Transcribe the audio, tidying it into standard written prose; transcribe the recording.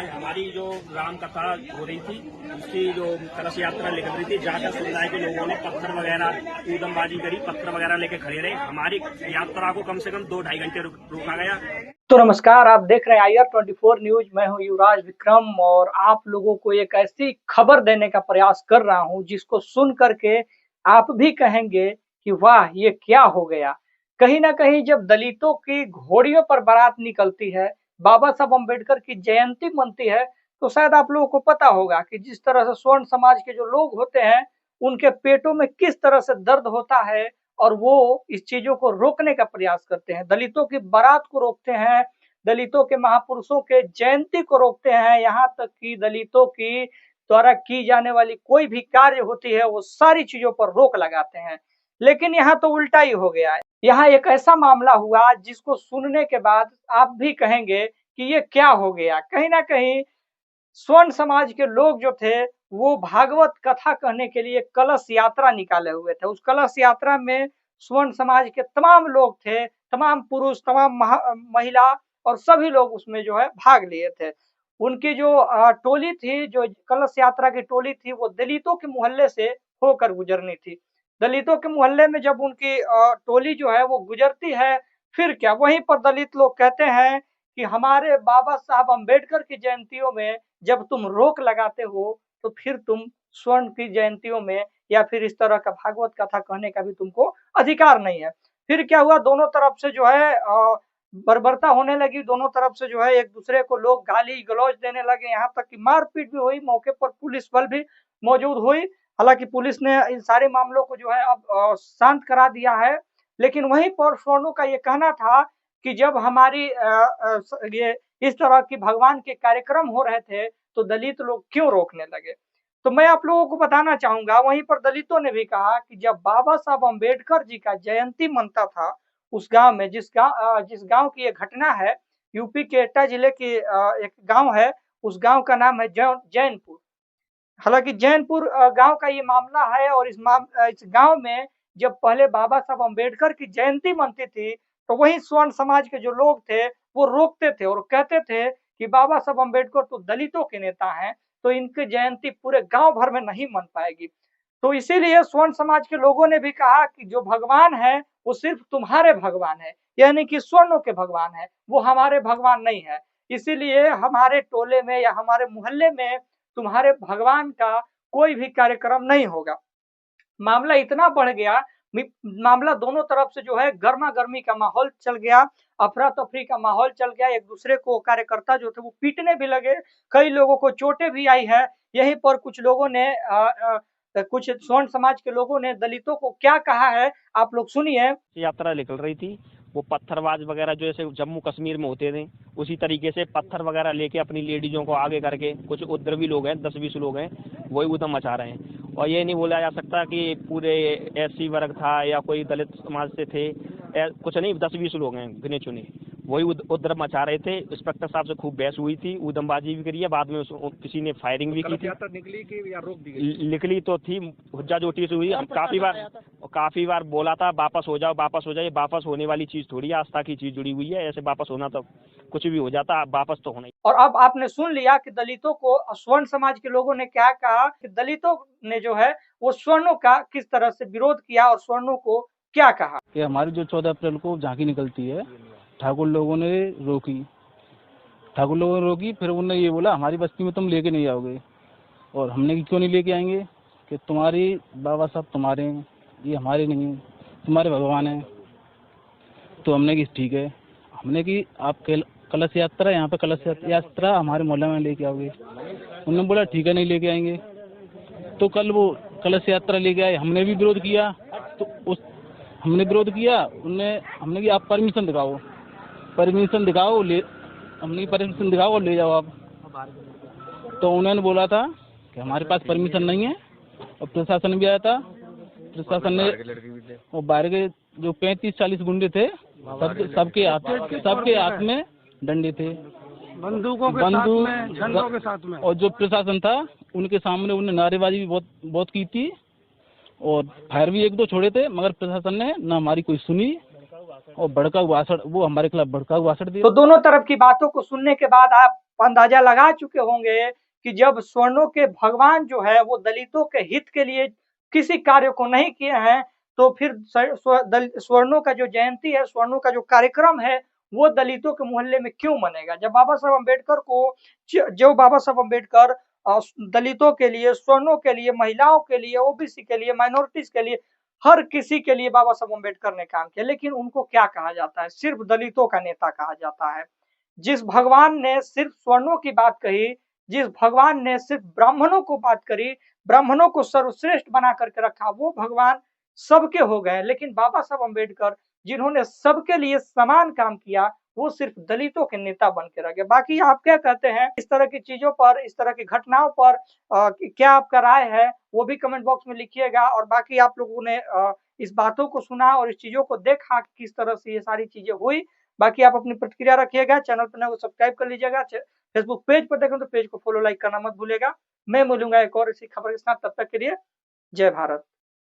आज हमारी जो राम कथा हो रही थी उसकी जो कलश यात्रा निकल रही थी, ज्यादा समुदाय के लोगों ने पत्थर वगैरह ऊधमबाजी करी, पत्थर वगैरह लेके खड़े रहे। हमारी यात्रा को कम से कम 2-2.5 घंटे रोका गया। तो नमस्कार, आप देख रहे हैं IR24 न्यूज। मैं हूं युवराज विक्रम और आप लोगों को एक ऐसी खबर देने का प्रयास कर रहा हूं जिसको सुन करके आप भी कहेंगे कि वाह, ये क्या हो गया। कहीं ना कहीं जब दलितों की घोड़ियों पर बारात निकलती है, बाबा साहब अम्बेडकर की जयंती मनती है, तो शायद आप लोगों को पता होगा कि जिस तरह से स्वर्ण समाज के जो लोग होते हैं उनके पेटों में किस तरह से दर्द होता है और वो इस चीजों को रोकने का प्रयास करते हैं। दलितों की बारात को रोकते हैं, दलितों के महापुरुषों के जयंती को रोकते हैं, यहाँ तक कि दलितों की द्वारा की जाने वाली कोई भी कार्य होती है वो सारी चीजों पर रोक लगाते हैं। लेकिन यहाँ तो उल्टा ही हो गया है। यहाँ एक ऐसा मामला हुआ जिसको सुनने के बाद आप भी कहेंगे कि ये क्या हो गया। कहीं ना कहीं स्वर्ण समाज के लोग जो थे वो भागवत कथा कहने के लिए कलश यात्रा निकाले हुए थे। उस कलश यात्रा में स्वर्ण समाज के तमाम लोग थे, तमाम पुरुष, तमाम महिला और सभी लोग उसमें जो है भाग लिए थे। उनकी जो टोली थी, जो कलश यात्रा की टोली थी, वो दलितों के मोहल्ले से होकर गुजरनी थी। दलितों के मोहल्ले में जब उनकी टोली जो है वो गुजरती है, फिर क्या वहीं पर दलित लोग कहते हैं कि हमारे बाबा साहब अम्बेडकर की जयंतियों में जब तुम रोक लगाते हो तो फिर तुम स्वर्ण की जयंतियों में या फिर इस तरह का भागवत कथा कहने का भी तुमको अधिकार नहीं है। फिर क्या हुआ, दोनों तरफ से जो है बर्बरता होने लगी। दोनों तरफ से जो है एक दूसरे को लोग गाली गलौज देने लगे, यहाँ तक कि मारपीट भी हुई। मौके पर पुलिस बल भी मौजूद हुई। हालांकि पुलिस ने इन सारे मामलों को जो है अब शांत करा दिया है। लेकिन वहीं पर स्वर्णों का ये कहना था कि जब हमारी ये इस तरह की भगवान के कार्यक्रम हो रहे थे तो दलित लोग क्यों रोकने लगे। तो मैं आप लोगों को बताना चाहूंगा, वहीं पर दलितों ने भी कहा कि जब बाबा साहब अम्बेडकर जी का जयंती मनता था उस गांव में, जिस गांव की ये घटना है, यूपी के एटा जिले की एक गांव है, उस गांव का नाम है जैनपुर। हालांकि जैनपुर गांव का ये मामला है और इस गांव में जब पहले बाबा साहब अम्बेडकर की जयंती मनती थी तो वही स्वर्ण समाज के जो लोग थे वो रोकते थे और कहते थे कि बाबा साहब अम्बेडकर तो दलितों के नेता हैं, तो इनकी जयंती पूरे गांव भर में नहीं मन पाएगी। तो इसीलिए स्वर्ण समाज के लोगों ने भी कहा कि जो भगवान है वो सिर्फ तुम्हारे भगवान है, यानी कि स्वर्णों के भगवान है, वो हमारे भगवान नहीं है। इसीलिए हमारे टोले में या हमारे मोहल्ले में तुम्हारे भगवान का कोई भी कार्यक्रम नहीं होगा। मामला इतना बढ़ गया, मामला दोनों तरफ से जो है गर्मा गर्मी का माहौल चल गया, अफरा तफरी का माहौल चल गया। एक दूसरे को कार्यकर्ता जो थे वो पीटने भी लगे, कई लोगों को चोटें भी आई है। यहीं पर कुछ लोगों ने कुछ स्वर्ण समाज के लोगों ने दलितों को क्या कहा है, आप लोग सुनिए। यात्रा निकल रही थी, वो पत्थरबाज वगैरह जो जैसे जम्मू कश्मीर में होते थे उसी तरीके से पत्थर वगैरह लेके अपनी लेडीजों को आगे करके, कुछ उपद्रवी लोग हैं, 10-20 लोग हैं, वही उधम मचा रहे हैं। और ये नहीं बोला जा सकता कि पूरे SC वर्ग था या कोई दलित समाज से थे, कुछ नहीं, 10-20 लोग हैं गिने चुने, वही उधर मचा रहे थे। इंस्पेक्टर साहब से खूब बहस हुई थी, उधमबाजी भी करी है, बाद में किसी ने फायरिंग भी की थी। निकली कि या रोक दी गई? निकली तो थी, हुज्जा जोटी से हुई। हम काफी बार बोला था वापस हो जाओ, वापस हो जाए। वापस होने वाली चीज थोड़ी है, आस्था की चीज जुड़ी हुई है, ऐसे वापस होना तो कुछ भी हो जाता, वापस तो होना ही। और अब आपने सुन लिया कि दलितों को, स्वर्ण समाज के लोगों ने क्या कहा कि दलितों ने जो है वो स्वर्णों का किस तरह से विरोध किया और स्वर्णों को क्या कहा कि हमारी जो 14 अप्रैल को झांकी निकलती है, ठाकुर लोगों ने रोकी। फिर उन्होंने ये बोला हमारी बस्ती में तुम लेके नहीं आओगे। और हमने कि क्यों नहीं लेके आएंगे, कि तुम्हारी बाबा साहब तुम्हारे हैं, ये हमारे नहीं हैं, तुम्हारे भगवान हैं। तो हमने कि ठीक है, हमने कि आप कलश यात्रा, यहाँ पे कलश यात्रा हमारे मोहल्ले में लेके आओगे। उन्होंने बोला ठीक है, नहीं लेके आएंगे। तो कल वो कलश यात्रा लेके आए, हमने भी विरोध किया। तो हमने विरोध किया, हमने कि आप परमिशन दिखाओ, हमने परमिशन दिखाओ और ले जाओ आप। तो उन्होंने बोला था कि हमारे पास परमिशन नहीं है। और प्रशासन भी आया था, प्रशासन ने, वो बाहर के जो 35-40 गुंडे थे, सबके हाथ में डंडे थे, बंदूकों के झंडों के साथ में। और जो प्रशासन था उनके सामने उन्हें नारेबाजी भी बहुत की थी और फायर भी 1-2 छोड़े थे, मगर प्रशासन ने ना हमारी कोई सुनी और भड़काऊ भाषण, वो हमारे खिलाफ भड़काऊ भाषण दिए। तो दोनों तरफ की बातों को सुनने के बाद आप अंदाजा लगा चुके होंगे कि जब स्वर्णों के भगवान जो है वो दलितों के हित के लिए किसी कार्य को नहीं किए हैं, तो फिर स्वर्णों का जो जयंती है, स्वर्णों का जो कार्यक्रम है, वो दलितों के मोहल्ले में क्यों मनेगा? जब बाबा साहब अम्बेडकर को जो बाबा साहब अम्बेडकर दलितों के लिए, स्वर्णों के लिए, महिलाओं के लिए, ओबीसी के लिए, माइनॉरिटीज के लिए, हर किसी के लिए बाबा साहब अम्बेडकर ने काम किया, लेकिन उनको क्या कहा जाता है? सिर्फ दलितों का नेता कहा जाता है। जिस भगवान ने सिर्फ स्वर्णों की बात कही, जिस भगवान ने सिर्फ ब्राह्मणों को बात करी, ब्राह्मणों को सर्वश्रेष्ठ बना करके रखा, वो भगवान सबके हो गए। लेकिन बाबा साहब अम्बेडकर जिन्होंने सबके लिए समान काम किया, वो सिर्फ दलितों के नेता बन के रह गए। बाकी आप क्या कहते हैं इस तरह की चीजों पर, इस तरह की घटनाओं पर? क्या आपका राय है वो भी कमेंट बॉक्स में लिखिएगा। और बाकी आप लोगों ने इस बातों को सुना और इस चीजों को देखा किस तरह से ये सारी चीजें हुई, बाकी आप अपनी प्रतिक्रिया रखिएगा। चैनल पर नए हो सब्सक्राइब कर लीजिएगा। फेसबुक पेज पर देखें तो पेज को फॉलो लाइक करना मत भूलिएगा। मैं मिलूंगा एक और इसी खबर के साथ, तब तक के लिए जय भारत।